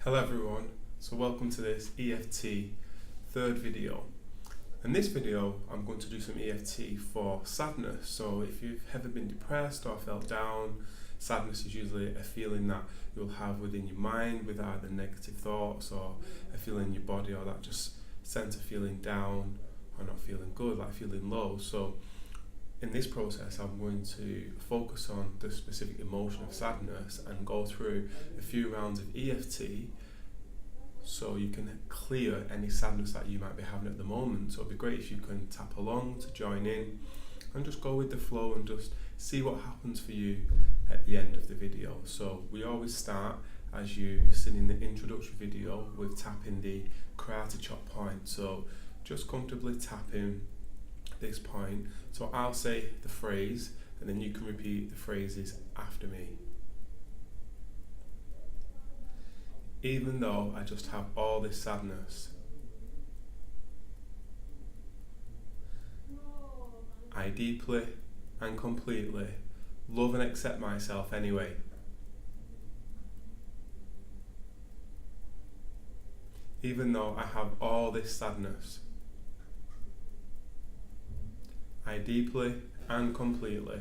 Hello everyone, so welcome to this EFT third video. In this video I'm going to do some EFT for sadness. So if you've ever been depressed or felt down, sadness is usually a feeling that you'll have within your mind with either negative thoughts or a feeling in your body, or that just sense of feeling down or not feeling good, like feeling low. So in this process I'm going to focus on the specific emotion of sadness and go through a few rounds of EFT so you can clear any sadness that you might be having at the moment. So it'd be great if you can tap along to join in and just go with the flow and just see what happens for you at the end of the video. So we always start, as you seen in the introductory video, with tapping the karate chop point. So just comfortably tapping this point. So I'll say the phrase and then you can repeat the phrases after me. Even though I just have all this sadness, I deeply and completely love and accept myself anyway. Even though I have all this sadness, I deeply and completely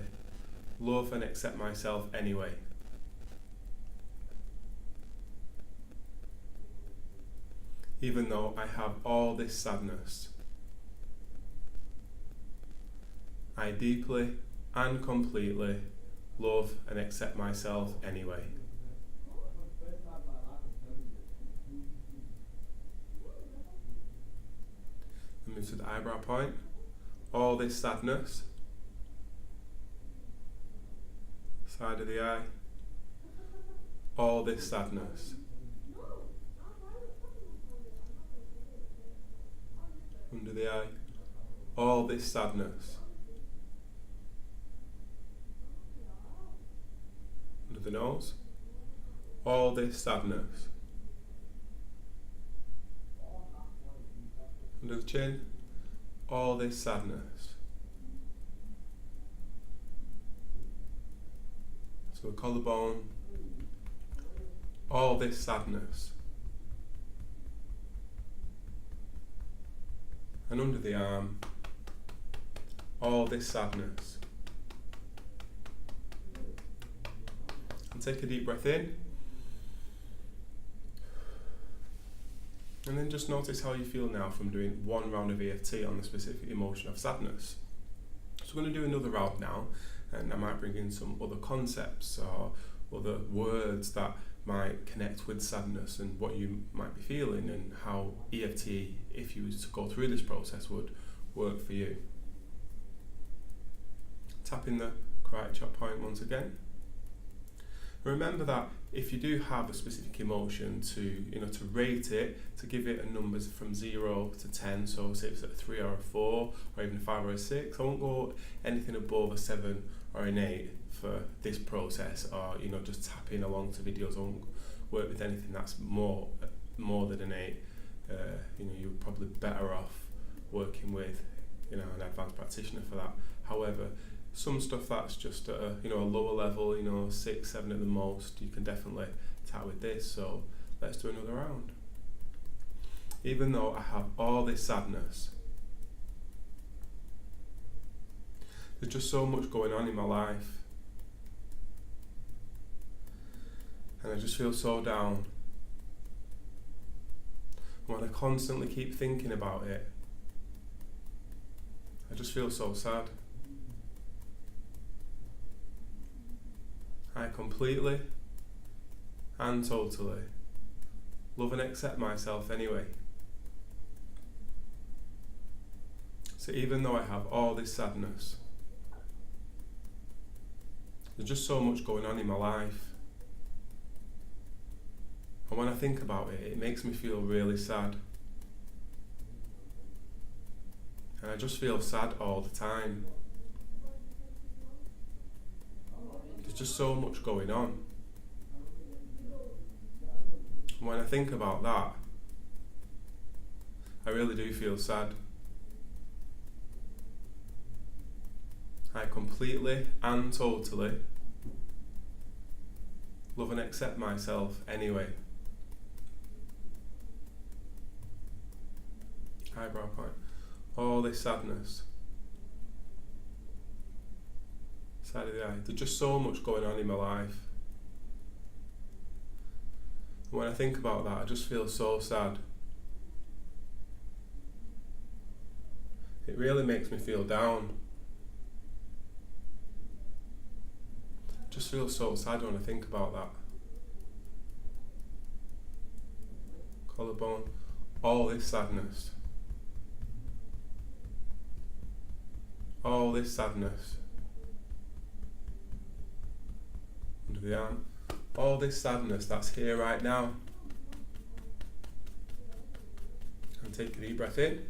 love and accept myself anyway. Even though I have all this sadness, I deeply and completely love and accept myself anyway. And move to the eyebrow point. All this sadness, side of the eye, all this sadness, under the eye, all this sadness, under the nose, all this sadness, under the chin, all this sadness. So the collarbone, all this sadness. And under the arm, all this sadness. And take a deep breath in. And then just notice how you feel now from doing one round of EFT on the specific emotion of sadness. So we're going to do another round now, and I might bring in some other concepts or other words that might connect with sadness and what you might be feeling, and how EFT, if you was to go through this process, would work for you. Tapping the karate chop point once again. Remember that if you do have a specific emotion, to rate it, to give it a number from 0 to 10. So say it's a 3 or a 4, or even a 5 or a 6. I won't go anything above a 7 or an 8 for this process, or just tapping along to videos. I won't work with anything that's more than an 8. You're probably better off working with an advanced practitioner for that. However, some stuff that's just at a lower level, 6, 7 at the most, you can definitely tap with this. So let's do another round. Even though I have all this sadness, there's just so much going on in my life, and I just feel so down. When I constantly keep thinking about it, I just feel so sad. I completely and totally love and accept myself anyway. So even though I have all this sadness, there's just so much going on in my life. And when I think about it, it makes me feel really sad. And I just feel sad all the time. There's just so much going on. And when I think about that, I really do feel sad. I completely and totally love and accept myself anyway. eyebrow point, all this sadness, side of the eye. There's just so much going on in my life. When I think about that, I just feel so sad. It really makes me feel down. Just feel so sad when I think about that. Collarbone, all this sadness. All this sadness. Under the arm. All this sadness that's here right now. And take a deep breath in.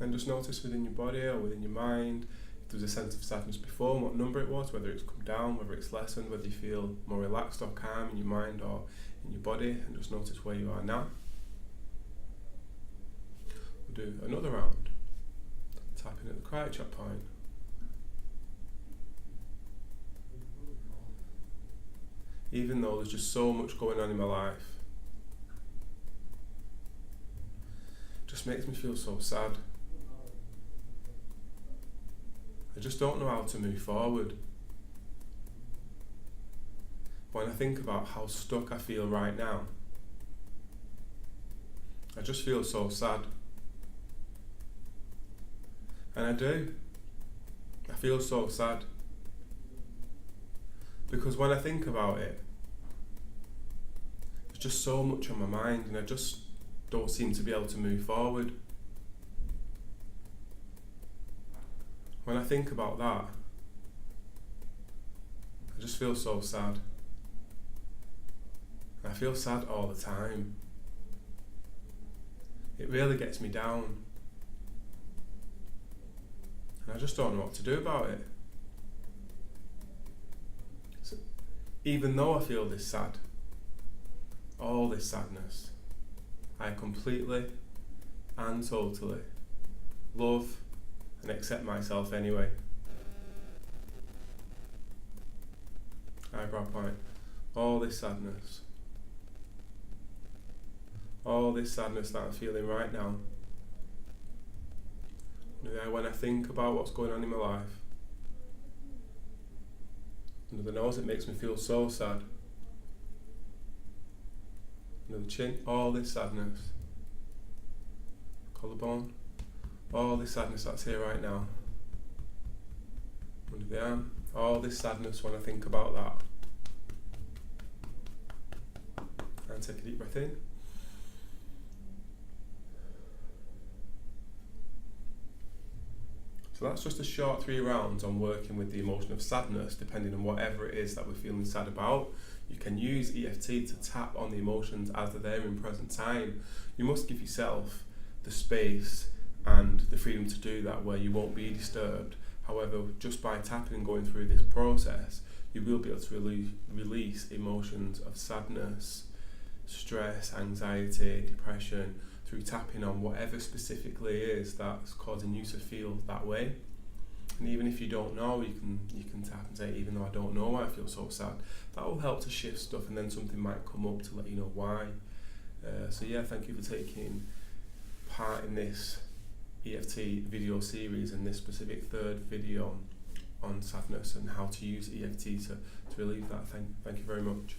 And just notice within your body or within your mind if there's a sense of sadness before and what number it was, whether it's come down, whether it's lessened, whether you feel more relaxed or calm in your mind or in your body, and just notice where you are now. We'll do another round. Tapping at the crotch point. Even though there's just so much going on in my life, it just makes me feel so sad. I just don't know how to move forward. When I think about how stuck I feel right now, I just feel so sad. And I do. I feel so sad. Because when I think about it, there's just so much on my mind and I just don't seem to be able to move forward. When I think about that, I just feel so sad. And I feel sad all the time. It really gets me down. And I just don't know what to do about it. So, even though I feel this sad, all this sadness, I completely and totally love and accept myself anyway. Eyebrow point, all this sadness. All this sadness that I'm feeling right now. When I think about what's going on in my life, under the nose it makes me feel so sad. Under the chin, all this sadness. Collarbone, all this sadness that's here right now. Under the arm, all this sadness when I think about that. And take a deep breath in. So that's just a short 3 rounds on working with the emotion of sadness, depending on whatever it is that we're feeling sad about. You can use EFT to tap on the emotions as they're there in present time. You must give yourself the space and the freedom to do that where you won't be disturbed. However, just by tapping and going through this process, you will be able to release emotions of sadness, stress, anxiety, depression, through tapping on whatever specifically is that's causing you to feel that way. And even if you don't know, you can tap and say, even though I don't know why I feel so sad, that will help to shift stuff, and then something might come up to let you know why. So yeah, thank you for taking part in this EFT video series and this specific 3rd video on sadness and how to use EFT to relieve that. Thank you very much.